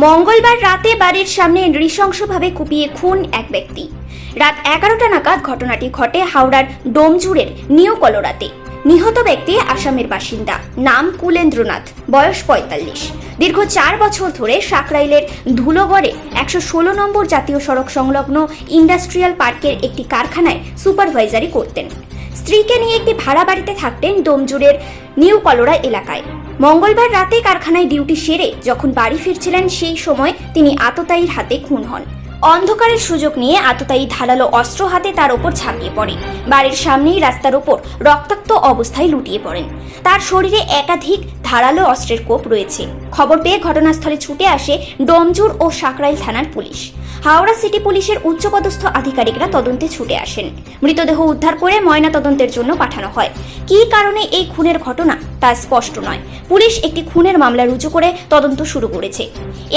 মঙ্গলবার রাতে বাড়ির সামনে নৃশংসভাবে কুপিয়ে খুন এক ব্যক্তি। রাত 11টা নাগাদ ঘটনাটি ঘটে হাওড়ার ডোমজুড়ের নিউ কলোরাতে। নিহত ব্যক্তি আসামের বাসিন্দা, নাম কুলেন্দ্রনাথ, বয়স 45। দীর্ঘ 4 বছর ধরে সাকরাইলের ধুলোগড়ে 116 নম্বর জাতীয় সড়ক সংলগ্ন ইন্ডাস্ট্রিয়াল পার্কের একটি কারখানায় সুপারভাইজারি করতেন। স্ত্রীকে নিয়ে একটি ভাড়া বাড়িতে থাকতেন ডোমজুড়ের নিউ কলোরা এলাকায়। মঙ্গলবার রাতে কারখানায় ডিউটি সেরে যখন বাড়ি ফিরছিলেন সেই সময় তিনি আততায়ীর হাতে খুন হন। অন্ধকারের সুযোগ নিয়ে আততায়ী ধারালো অস্ত্র হাতে তার ওপর ঝাঁপিয়ে পড়ে। বাড়ির সামনেই রাস্তার ওপর রক্তাক্ত অবস্থায় লুটিয়ে পড়েন। তার শরীরে একাধিক ধারালো অস্ত্রের কোপ রয়েছে। খবর পেয়ে ঘটনাস্থলে ছুটে আসে ডোমজুড় ও সাকরাইল থানার পুলিশ। হাওড়া সিটি পুলিশের উচ্চপদস্থ আধিকারিকরা তদন্তে ছুটে আসেন। মৃতদেহ উদ্ধার করে ময়না তদন্তের জন্য পাঠানো হয়। কী কারণে এই খুনের ঘটনা তা স্পষ্ট নয়। পুলিশ একটি খুনের মামলা রুজু করে তদন্ত শুরু করেছে।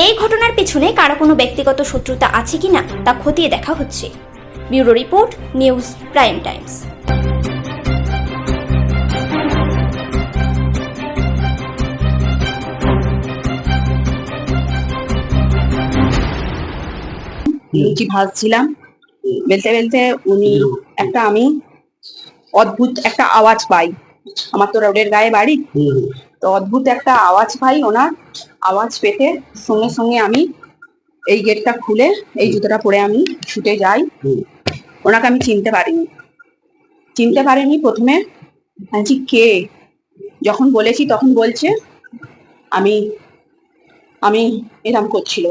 এই ঘটনার পেছনে কারো কোনো ব্যক্তিগত শত্রুতা আছে কিনা তা খতিয়ে দেখা হচ্ছে। Bureau report, news prime times. লুচি ভাজছিলাম, বেলতে বেলতে উনি আমি অদ্ভুত একটা আওয়াজ পাই। আমার তো রোডের গায়ে বাড়ি, তো অদ্ভুত একটা আওয়াজ পাই। ওনার আওয়াজ পেতে সঙ্গে সঙ্গে আমি এই গেটটা খুলে এই জুতোটা পরে আমি ছুটে যাই। ওনাকে আমি চিনতে পারিনি প্রথমে। বলছি কে, যখন বলেছি তখন বলছে আমি আমি এরম করছিল,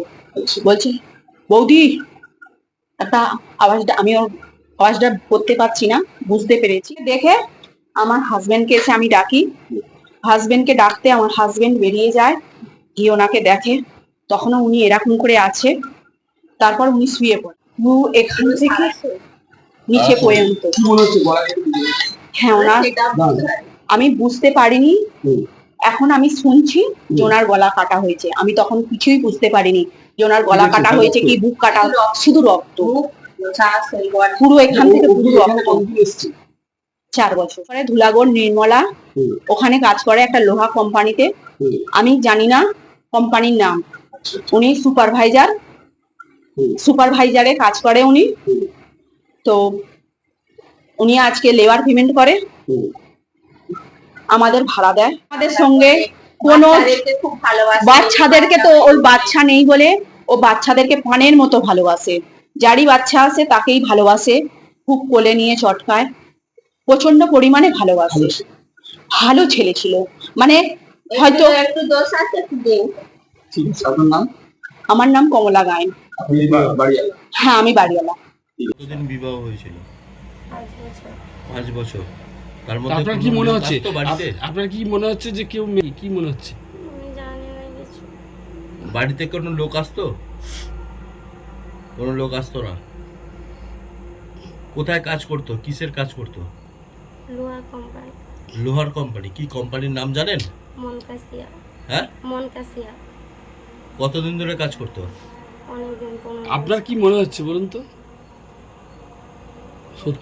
বলছে বৌদি একটা আওয়াজটা, আমি ওর আওয়াজটা করতে পারছি না, বুঝতে পেরেছি। দেখে আমার হাজবেন্ডকে এসে আমি ডাকি। হাজবেন্ডকে ডাকতে আমার হাজবেন্ড বেরিয়ে যায়, গিয়ে ওনাকে দেখে, তখনও উনি এরকম করে আছে। তারপর উনি শুয়ে পড়ে, এখান থেকে নিচে পর্যন্ত। হ্যাঁ, ওনার আমি বুঝতে পারিনি। এখন আমি শুনছি যে ওনার গলা কাটা হয়েছে। আমি তখন কিছুই বুঝতে পারিনি যে ওনার গলা কাটা হয়েছে কি বুক কাটা, শুধু রক্ত পুরো এখান থেকে পুরো রক্ত। 4 বছর পরে ধুলাগড় নির্মলা ওখানে কাজ করে একটা লোহা কোম্পানিতে। আমি জানি না কোম্পানির নাম। উনি সুপারভাইজারে কাজ করে উনি। তো উনি আজকে লেবার পেমেন্ট করে, আমাদের ভাড়া দেয়। আমাদের সঙ্গে কোনো বাচ্চাদেরকে, তো ওর বাচ্চা নেই বলে ও বাচ্চাদেরকে পানের মতো ভালোবাসে। যারই বাচ্চা আসে তাকেই ভালোবাসে, খুব কোলে নিয়ে চটকায়, প্রচন্ড পরিমাণে ভালোবাসে। ভালো ছেলে ছিল, মানে হয়তো একটু দোষ আছে। আমার নাম কমলা গায়েন। হ্যাঁ, আমি বাড়িওয়ালা। কতদিন বিবাহ হয়েছিল? 5 বছর। তার মধ্যে আপনার কি মনে হচ্ছে, আপনার কি মনে হচ্ছে যে কেউ, কি মনে হচ্ছে? বাড়িতে কোনো লোক আসতো? কোনো লোক আসতো না? কোথায় কাজ করতো, কিসের কাজ করতো? লোহার কোম্পানি। কি কোম্পানির নাম জানেন? মনকাসিয়া। হ্যাঁ, মনকাসিয়া। কতদিন ধরে কাজ করতো? অনেকদিন। আপনার কি মনে হচ্ছে বলুন তো?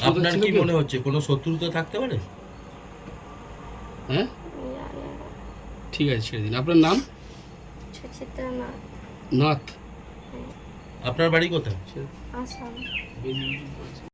আপনার কি মনে হচ্ছে কোনো শত্রুতা থাকতে পারে? হ্যাঁ, ঠিক আছে, ছেড়ে দিন। আপনার নাম? সুচিত্রা নাথ। আপনার বাড়ি কোথায়? আসাম।